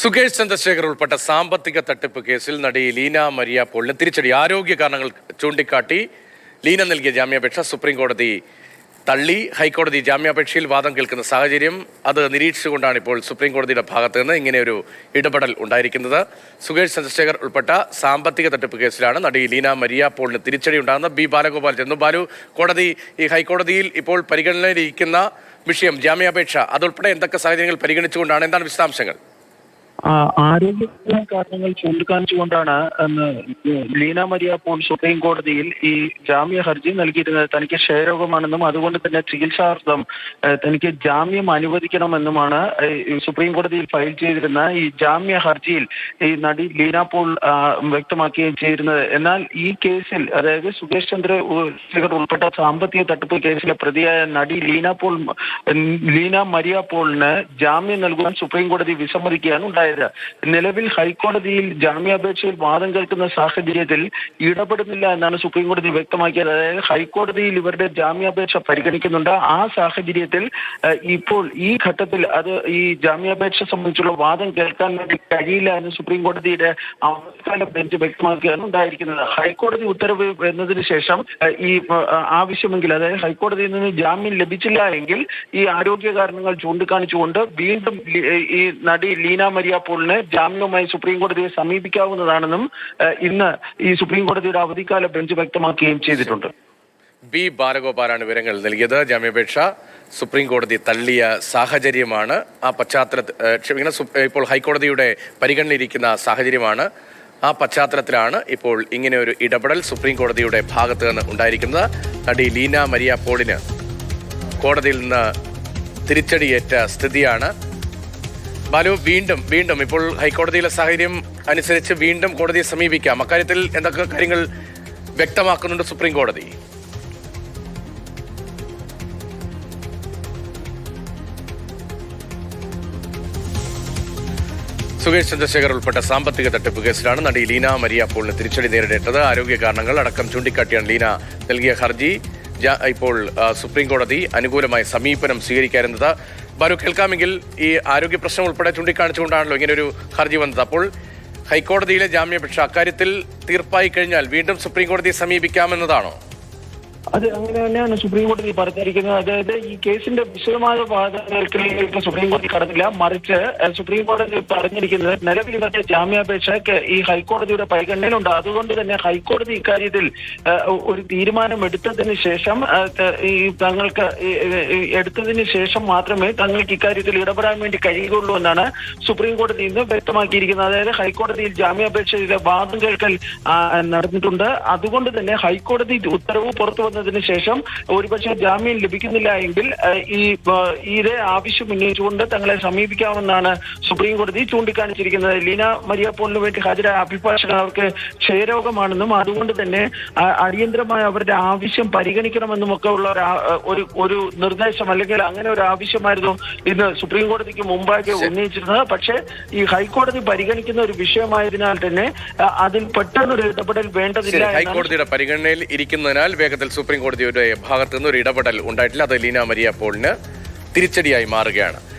സുകേഷ് ചന്ദ്രശേഖർ ഉൾപ്പെട്ട സാമ്പത്തിക തട്ടിപ്പ് കേസിൽ നടി ലീന മരിയ പോളിന് തിരിച്ചടി. ആരോഗ്യ കാരണങ്ങൾ ചൂണ്ടിക്കാട്ടി ലീന നൽകിയ ജാമ്യാപേക്ഷ സുപ്രീം കോടതി തള്ളി. ഹൈക്കോടതി ജാമ്യാപേക്ഷയിൽ വാദം കേൾക്കുന്ന സാഹചര്യം അത് നിരീക്ഷിച്ചുകൊണ്ടാണ് ഇപ്പോൾ സുപ്രീം കോടതിയുടെ ഭാഗത്ത് നിന്ന് ഇങ്ങനെയൊരു ഇടപെടൽ ഉണ്ടായിരിക്കുന്നത്. സുകേഷ് ചന്ദ്രശേഖർ ഉൾപ്പെട്ട സാമ്പത്തിക തട്ടിപ്പ് കേസിലാണ് നടി ലീന മരിയ പോളിന് തിരിച്ചടി ഉണ്ടാകുന്നത്. ബി ബാലഗോപാൽ ചെന്നു. ബാലു, കോടതി ഈ ഹൈക്കോടതിയിൽ ഇപ്പോൾ പരിഗണനയിലിരിക്കുന്ന വിഷയം ജാമ്യാപേക്ഷ അതുൾപ്പെടെ എന്തൊക്കെ സാഹചര്യങ്ങൾ പരിഗണിച്ചുകൊണ്ടാണ്, എന്താണ് വിശദാംശങ്ങൾ? ആരോഗ്യ കാരണങ്ങൾ ചൂണ്ടിക്കാണിച്ചുകൊണ്ടാണ് ലീന മരിയ പോൾ സുപ്രീം കോടതിയിൽ ഈ ജാമ്യ ഹർജി നൽകിയിരുന്നത്. തനിക്ക് ക്ഷയരോഗമാണെന്നും അതുകൊണ്ട് തന്നെ ചികിത്സാർത്ഥം തനിക്ക് ജാമ്യം അനുവദിക്കണമെന്നുമാണ് സുപ്രീം കോടതിയിൽ ഫയൽ ചെയ്തിരുന്ന ഈ ജാമ്യ ഹർജിയിൽ ഈ നടി ലീന പോൾ വ്യക്തമാക്കുകയും ചെയ്തിരുന്നത്. എന്നാൽ ഈ കേസിൽ, അതായത് സുകേഷ് ചന്ദ്രശേഖർ ഉൾപ്പെട്ട സാമ്പത്തിക തട്ടിപ്പ് കേസിലെ പ്രതിയായ നടി ലീന മരിയ പോളിന് ജാമ്യം നൽകുവാൻ സുപ്രീം കോടതി വിസമ്മതിക്കുകയാണ് ഉണ്ടായത്. നിലവിൽ ഹൈക്കോടതിയിൽ ജാമ്യാപേക്ഷയിൽ വാദം കേൾക്കുന്ന സാഹചര്യത്തിൽ ഇടപെടുന്നില്ല എന്നാണ് സുപ്രീം കോടതി വ്യക്തമാക്കിയത്. അതായത് ഹൈക്കോടതിയിൽ ഇവരുടെ ജാമ്യാപേക്ഷ പരിഗണിക്കുന്നുണ്ട്. ആ സാഹചര്യത്തിൽ ഇപ്പോൾ ഈ ഘട്ടത്തിൽ അത് ഈ ജാമ്യാപേക്ഷ സംബന്ധിച്ചുള്ള വാദം കേൾക്കാൻ വേണ്ടി കഴിയില്ല എന്ന് സുപ്രീം കോടതിയുടെ അവസാന ബെഞ്ച് വ്യക്തമാക്കുകയാണ് ഉണ്ടായിരിക്കുന്നത്. ഹൈക്കോടതി ഉത്തരവ് എന്നതിന് ശേഷം ഈ ആവശ്യമെങ്കിൽ, അതായത് ഹൈക്കോടതിയിൽ നിന്ന് ജാമ്യം ലഭിച്ചില്ല എങ്കിൽ ഈ ആരോഗ്യ കാരണങ്ങൾ ചൂണ്ടിക്കാണിച്ചുകൊണ്ട് വീണ്ടും ഈ നടി ലീന മരിയ പോളിന് ജാമ്യവുമായി സുപ്രീം കോടതിയെ സമീപിക്കാവുന്നതാണെന്നും ഇന്ന് ഈ സുപ്രീം കോടതിയുടെ അവധിക്കാല ബെഞ്ച് വ്യക്തമാക്കുകയും ചെയ്തിട്ടുണ്ട്. ബി ബാലഗോപാലാണ് വിവരങ്ങൾ നൽകിയത്. ജാമ്യാപേക്ഷ സുപ്രീം കോടതി തള്ളിയ സാഹചര്യമാണ് ആ പശ്ചാത്തലത്തിൽ ഇപ്പോൾ ഹൈക്കോടതിയുടെ പരിഗണനയിരിക്കുന്ന സാഹചര്യമാണ്. ആ പശ്ചാത്തലത്തിലാണ് ഇപ്പോൾ ഇങ്ങനെ ഒരു ഇടപെടൽ സുപ്രീം കോടതിയുടെ ഭാഗത്ത് നിന്ന് ഉണ്ടായിരിക്കുന്നത്. നടി ലീന മരിയ പോളിന് കോടതിയിൽ നിന്ന് തിരിച്ചടിയേറ്റ സ്ഥിതിയാണ്. ബാലു, വീണ്ടും ഇപ്പോൾ ഹൈക്കോടതിയിലെ സാഹചര്യം അനുസരിച്ച് വീണ്ടും കോടതിയെ സമീപിക്കാം. അക്കാര്യത്തിൽ എന്തൊക്കെ കാര്യങ്ങൾ വ്യക്തമാക്കുന്നുണ്ട് സുപ്രീം കോടതി? സുകേഷ് ചന്ദ്രശേഖർ ഉൾപ്പെട്ട സാമ്പത്തിക തട്ടിപ്പ് കേസിലാണ് നടി ലീന മരിയ പോളിന് തിരിച്ചടി നേരിടേണ്ടത്. ആരോഗ്യ കാരണങ്ങൾ അടക്കം ചൂണ്ടിക്കാട്ടിയാണ് ലീന നൽകിയ ഹർജി ഇപ്പോൾ സുപ്രീം കോടതി അനുകൂലമായ സമീപനം സ്വീകരിക്കാറുന്നത്. ബാലു, കേൾക്കാമെങ്കിൽ ഈ ആരോഗ്യ പ്രശ്നം ഉൾപ്പെടെ ചൂണ്ടിക്കാണിച്ചുകൊണ്ടാണല്ലോ ഇങ്ങനൊരു ഹർജി വന്നത്. അപ്പോൾ ഹൈക്കോടതിയിലെ ജാമ്യാപേക്ഷ അക്കാര്യത്തിൽ തീർപ്പായി കഴിഞ്ഞാൽ വീണ്ടും സുപ്രീം കോടതിയെ സമീപിക്കാമെന്നതാണോ? അത് അങ്ങനെ തന്നെയാണ് സുപ്രീം കോടതി പറഞ്ഞിരിക്കുന്നത്. അതായത് ഈ കേസിന്റെ വിശദമായ വാദം കേൾക്കലിലേക്ക് സുപ്രീം കോടതി കടന്നില്ല. മറിച്ച് സുപ്രീം കോടതി പറഞ്ഞിരിക്കുന്നത് നിലവിൽ ഇവരുടെ ജാമ്യാപേക്ഷ ഈ ഹൈക്കോടതിയുടെ പരിഗണനയിലുണ്ട്. അതുകൊണ്ട് തന്നെ ഹൈക്കോടതി ഇക്കാര്യത്തിൽ ഒരു തീരുമാനം എടുത്തതിന് ശേഷം എടുത്തതിന് ശേഷം മാത്രമേ തങ്ങൾക്ക് ഇക്കാര്യത്തിൽ ഇടപെടാൻ വേണ്ടി കഴിയുകയുള്ളൂ എന്നാണ് സുപ്രീം കോടതി ഇന്ന് വ്യക്തമാക്കിയിരിക്കുന്നത്. അതായത് ഹൈക്കോടതിയിൽ ജാമ്യാപേക്ഷയിലെ വാദം കേൾക്കൽ നടന്നിട്ടുണ്ട്. അതുകൊണ്ട് തന്നെ ഹൈക്കോടതി ഉത്തരവ് പുറത്തു തിന് ശേഷം ഒരുപക്ഷെ ജാമ്യം ലഭിക്കുന്നില്ല എങ്കിൽ ഇതേ ആവശ്യം ഉന്നയിച്ചുകൊണ്ട് തങ്ങളെ സമീപിക്കാമെന്നാണ് സുപ്രീം കോടതി ചൂണ്ടിക്കാണിച്ചിരിക്കുന്നത്. ലീന മരിയ പോളിന് വേണ്ടി ഹാജരായ അഭിഭാഷകൻ അവർക്ക് ക്ഷയരോഗമാണെന്നും അതുകൊണ്ട് തന്നെ അടിയന്തരമായ അവരുടെ ആവശ്യം പരിഗണിക്കണമെന്നും ഒക്കെ ഉള്ള ഒരു നിർദ്ദേശം, അല്ലെങ്കിൽ അങ്ങനെ ഒരു ആവശ്യമായിരുന്നു ഇന്ന് സുപ്രീം കോടതിക്ക് മുമ്പാകെ ഉന്നയിച്ചിരുന്നത്. പക്ഷേ ഈ ഹൈക്കോടതി പരിഗണിക്കുന്ന ഒരു വിഷയമായതിനാൽ തന്നെ അതിൽ പെട്ടെന്നൊരു ഇടപെടൽ വേണ്ടതില്ല. ഹൈക്കോടതിയുടെ പരിഗണനയിൽ ഇരിക്കുന്നതിനാൽ വേഗത്തിൽ സുപ്രീം കോടതിയുടെ ഭാഗത്തു നിന്ന് ഒരു ഇടപെടൽ ഉണ്ടായിട്ടില്ല. അത് ലീന മരിയ പോളിന് തിരിച്ചടിയായി മാറുകയാണ്.